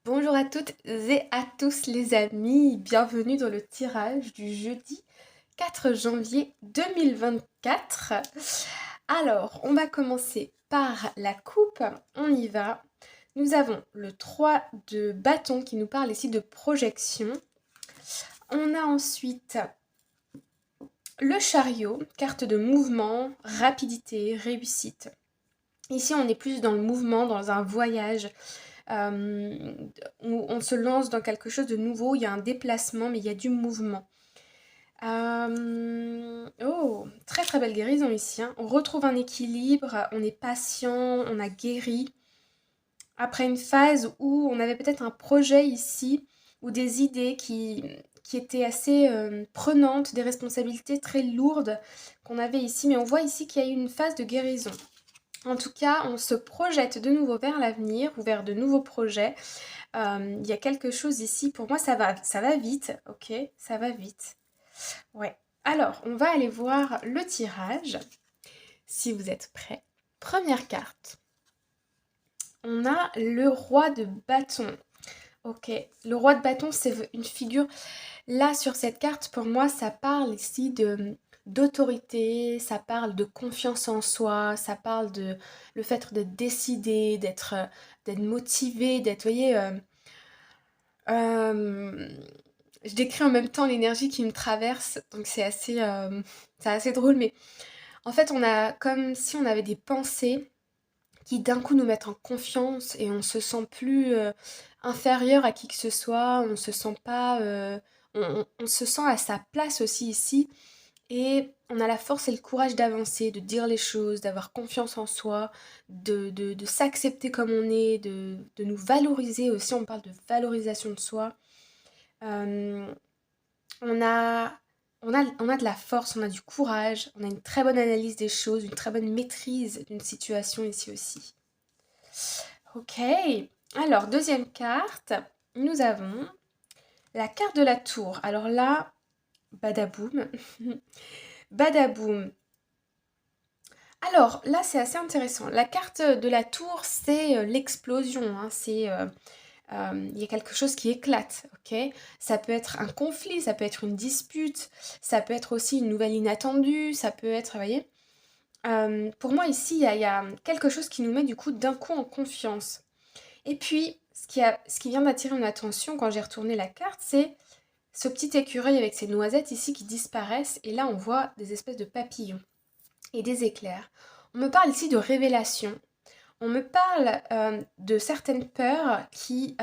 Bonjour à toutes et à tous les amis, bienvenue dans le tirage du jeudi 4 janvier 2024. Alors, on va commencer par la coupe, on y va. Nous avons le 3 de bâton qui nous parle ici de projection. On a ensuite le chariot, carte de mouvement, rapidité, réussite. Ici, on est plus dans le mouvement, dans un voyage. euh, où on se lance dans quelque chose de nouveau, il y a un déplacement, mais il y a du mouvement. Oh, très très belle guérison ici, hein. On retrouve un équilibre, on est patient, on a guéri. Après une phase où on avait peut-être un projet ici, ou des idées qui étaient assez prenantes, des responsabilités très lourdes qu'on avait ici, mais on voit ici qu'il y a eu une phase de guérison. En tout cas, on se projette de nouveau vers l'avenir ou vers de nouveaux projets. Il y a quelque chose ici, pour moi ça va vite, ok? Ça va vite. Ouais. Alors, on va aller voir le tirage, si vous êtes prêts. Première carte. On a le roi de bâton. Ok, le roi de bâton, c'est une figure. Là, sur cette carte, pour moi, ça parle ici de d'autorité, ça parle de confiance en soi, ça parle de le fait d'être décidé, d'être motivé, d'être, vous voyez, euh, je décris en même temps l'énergie qui me traverse, donc c'est assez drôle, mais en fait, on a comme si on avait des pensées qui d'un coup nous mettent en confiance et on se sent plus inférieur à qui que ce soit, on se sent pas, on se sent à sa place aussi ici et on a la force et le courage d'avancer, de dire les choses, d'avoir confiance en soi, de s'accepter comme on est, de nous valoriser aussi, on parle de valorisation de soi. Euh, on a, on a de la force, on a du courage, on a une très bonne analyse des choses, une très bonne maîtrise d'une situation ici aussi. Ok, alors deuxième carte, nous avons la carte de la tour. Alors là, badaboum, badaboum. Alors là, c'est assez intéressant. La carte de la tour, c'est l'explosion, hein, il y a quelque chose qui éclate, ok? Ça peut être un conflit, ça peut être une dispute, ça peut être aussi une nouvelle inattendue, ça peut être, vous voyez? Pour moi ici, il y a quelque chose qui nous met du coup d'un coup en confiance. Et puis, ce qui vient d'attirer mon attention quand j'ai retourné la carte, c'est ce petit écureuil avec ses noisettes ici qui disparaissent. Et là, on voit des espèces de papillons et des éclairs. On me parle ici de révélation. On me parle de certaines peurs qui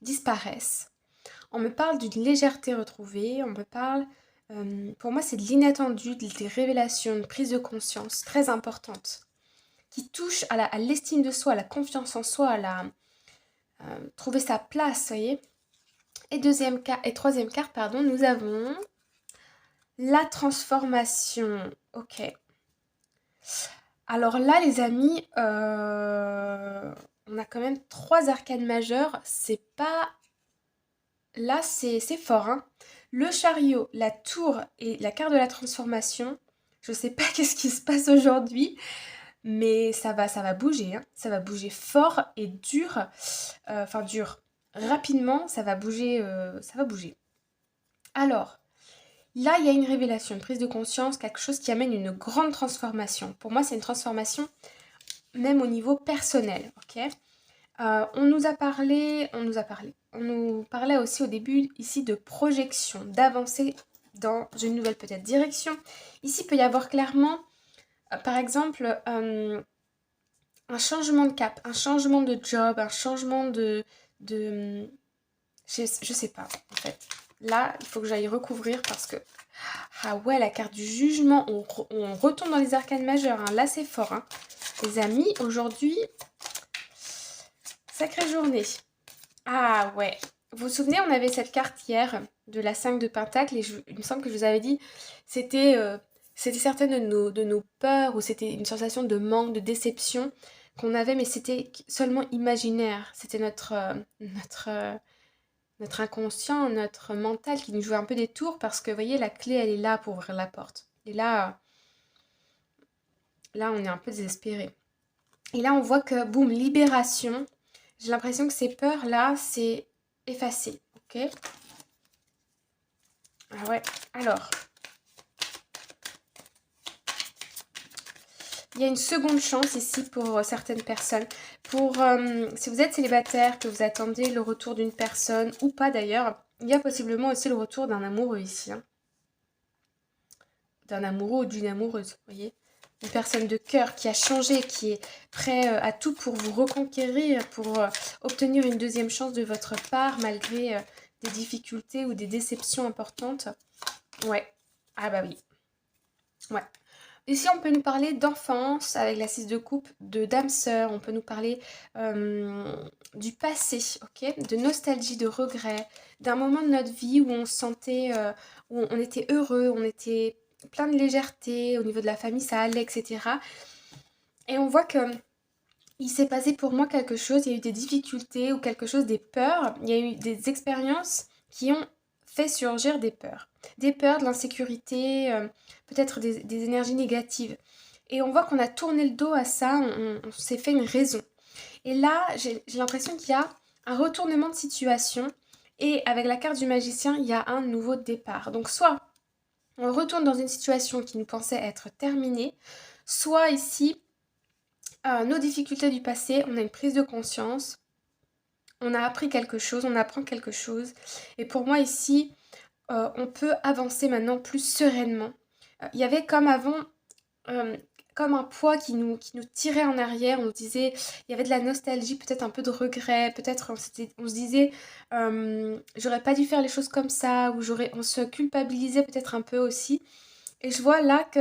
disparaissent. On me parle d'une légèreté retrouvée. On me parle, pour moi, c'est de l'inattendu, des révélations, une prise de conscience très importante qui touche à l'estime de soi, à la confiance en soi, à la trouver sa place, vous voyez. Et troisième carte, pardon, nous avons la transformation. Ok. Alors là, les amis, on a quand même trois arcanes majeures. C'est pas... Là, c'est fort, hein. Le chariot, la tour et la carte de la transformation. Je sais pas qu'est-ce qui se passe aujourd'hui, mais ça va bouger, hein. Ça va bouger fort et dur. Enfin, dur. Rapidement, ça va bouger, ça va bouger. Alors, là, il y a une révélation, une prise de conscience, quelque chose qui amène une grande transformation. Pour moi, c'est une transformation même au niveau personnel, ok? On nous parlait aussi au début ici de projection, d'avancer dans une nouvelle peut-être direction. Ici, il peut y avoir clairement, par exemple, un changement de cap, un changement de job, un changement de je sais pas, en fait. Là, il faut que j'aille recouvrir parce que... Ah ouais, la carte du jugement, on retourne dans les arcanes majeures, hein. Là, c'est fort, hein. Les amis, aujourd'hui, sacrée journée. Ah ouais. Vous vous souvenez, on avait cette carte hier de la 5 de Pentacle et il me semble que je vous avais dit, c'était c'était certaines de nos peurs ou c'était une sensation de manque, de déception qu'on avait, mais c'était seulement imaginaire. C'était notre inconscient, notre mental qui nous jouait un peu des tours parce que, vous voyez, la clé, elle est là pour ouvrir la porte. Et là, on est un peu désespéré. Et là, on voit que, boum, libération. J'ai l'impression que ces peurs-là, c'est effacé, ok? Ah ouais, alors, il y a une seconde chance ici pour certaines personnes. Si vous êtes célibataire, que vous attendez le retour d'une personne, ou pas d'ailleurs, il y a possiblement aussi le retour d'un amoureux ici, hein. D'un amoureux ou d'une amoureuse, vous voyez? Une personne de cœur qui a changé, qui est prêt à tout pour vous reconquérir, pour obtenir une deuxième chance de votre part, malgré des difficultés ou des déceptions importantes. Ouais. Ah bah oui. Ouais. Ici, on peut nous parler d'enfance avec la 6 de coupe, de d'âme sœur. On peut nous parler du passé, ok? De nostalgie, de regret, d'un moment de notre vie où on se sentait, où on était heureux, on était plein de légèreté, au niveau de la famille, ça allait, etc. Et on voit que il s'est passé pour moi quelque chose, il y a eu des difficultés ou quelque chose, des peurs, il y a eu des expériences qui ont fait surgir des peurs. Des peurs, de l'insécurité, peut-être des énergies négatives. Et on voit qu'on a tourné le dos à ça, on s'est fait une raison. Et là, j'ai l'impression qu'il y a un retournement de situation et avec la carte du magicien, il y a un nouveau départ. Donc soit on retourne dans une situation qui nous pensait être terminée, soit ici, nos difficultés du passé, on a une prise de conscience, on a appris quelque chose, on apprend quelque chose. Et pour moi ici, on peut avancer maintenant plus sereinement. Il y avait comme avant, euh, comme un poids qui nous tirait en arrière. On se disait, il y avait de la nostalgie, peut-être un peu de regret, peut-être on se disait, j'aurais pas dû faire les choses comme ça, ou on se culpabilisait peut-être un peu aussi. Et je vois là que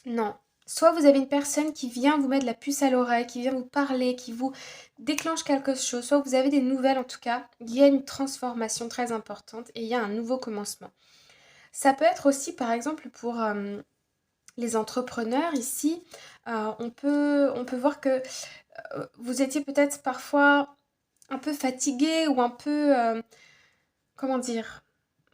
non. Soit vous avez une personne qui vient vous mettre la puce à l'oreille, qui vient vous parler, qui vous déclenche quelque chose, soit vous avez des nouvelles en tout cas, il y a une transformation très importante et il y a un nouveau commencement. Ça peut être aussi par exemple pour les entrepreneurs ici, on peut voir que vous étiez peut-être parfois un peu fatigué ou un peu, comment dire,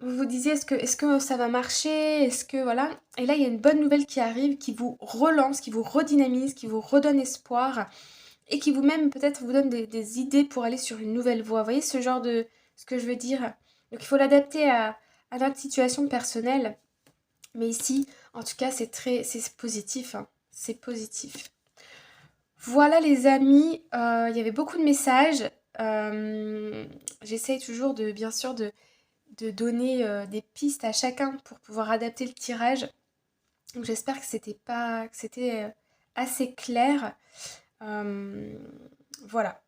vous vous disiez est-ce que ça va marcher? Est-ce que voilà? Et là, il y a une bonne nouvelle qui arrive, qui vous relance, qui vous redynamise, qui vous redonne espoir et qui vous même peut-être vous donne des idées pour aller sur une nouvelle voie. Vous voyez ce genre de ce que je veux dire? Donc il faut l'adapter à notre situation personnelle. Mais ici, en tout cas, c'est positif, hein. C'est positif. Voilà les amis, il y avait beaucoup de messages. J'essaye toujours de, bien sûr, de donner des pistes à chacun pour pouvoir adapter le tirage. Donc j'espère que c'était assez clair. Euh, voilà.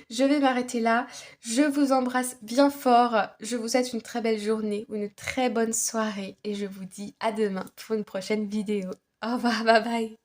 Je vais m'arrêter là. Je vous embrasse bien fort. Je vous souhaite une très belle journée ou une très bonne soirée et je vous dis à demain pour une prochaine vidéo. Au revoir, bye bye.